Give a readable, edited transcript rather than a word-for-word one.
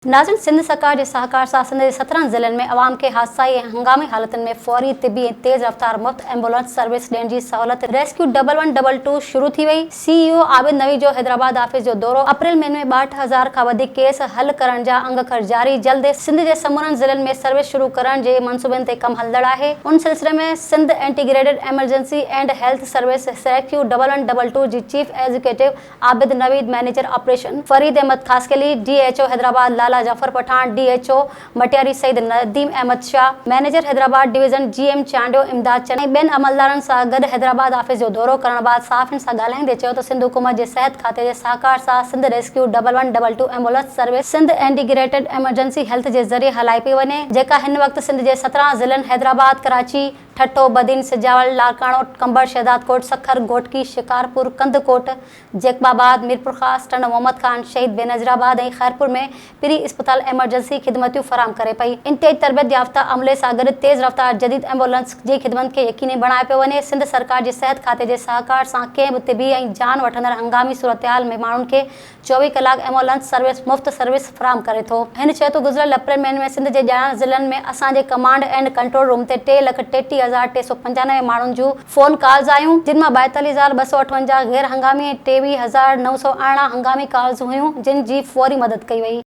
नाज़रीन, सिंध सरकार के सहकार सां सिंध के 17 ज़िलनि में अवाम के हादसाई ऐं हंगामी हालतुनि में फौरी तिबी ऐं तेज़ रफ़्तार मुफ़्त एम्बुलेंस सर्विस ॾियण जी सहूलियत रेस्क्यू 1122 शुरू थी वई। CEO आबिद नवी जो हैदराबाद ऑफिस जो दौरो। अप्रैल महीने में 62,000 खां वधीक केस हल करण जा अंगखर जारी। जल्द सिंध जे समूरनि ज़िलनि में सर्विस शुरू करण जे मंसूबनि ते कम हलंदड़ आहे। उन सिलसिले में Sindh integrated emergency and health service rescue 1122 जी chief executive Abid Naveed, manager operation Farid Ahmad Khaskheli, DHO Hyderabad Lala Jafar Pathan, DHO Matiari Saeed Nadeem Ahmad Shah, manager Hyderabad division GM Chandio Imdad चने ॿियनि अमलदारनि सां गॾु हैदराबाद ऑफिस जो दौरो करण बाद सहाफ़ियुनि सां ॻाल्हाईंदे चयो त सिंध हुकूमत जे सिहत खाते जे सहकार सां Sindh rescue 1122 ambulance service Sindh integrated emergency health जे ज़रिए हलाई पई वञे, जेका हिन वक़्तु सिंध जे 17 ज़िलनि हैदराबाद, कराची, ठट्टो, बदीन, सिजावल, लाड़काणो, कंबर, शहदादकोट, सखर, घोटकी, शिकारपुर, कंदकोट, जेकबाबाद, मीरपुर ख़ास, टंड मोहम्मद खान, शहीद बेनज़ीराबाद ऐं खैरपुर में प्री इस्पताल एमरजेंसी ख़िदमतूं फराहम करे पई। इन तेज तरबियत याफ़्ता अमले सां गॾु तेज़ रफ़्तार जदीद एम्बुलेंस जी ख़िदमत खे यकीनी बणाए पियो वञे। सिंध सरकार जे सिहत खाते जे सहकार सां कंहिं बि तिबी ऐं जान वठंदड़ हंगामी सूरतहाल में माण्हुनि खे 24 कलाक एम्बुलेंस सर्विस मुफ़्त सर्विस फराहम करे थो। हिन चयो त गुज़िरियल अप्रैल महीने में सिंध जे 11 ज़िलनि में असांजे कमांड एंड कंट्रोल रूम ते 3,33,395 माण्हुनि जूं फ़ोन कॉल्स आयूं, जिन मां 42,258 गैर हंगामी ऐं 23,918 हंगामी कॉल्स हुयूं, जिन जी फौरी मदद कई वई।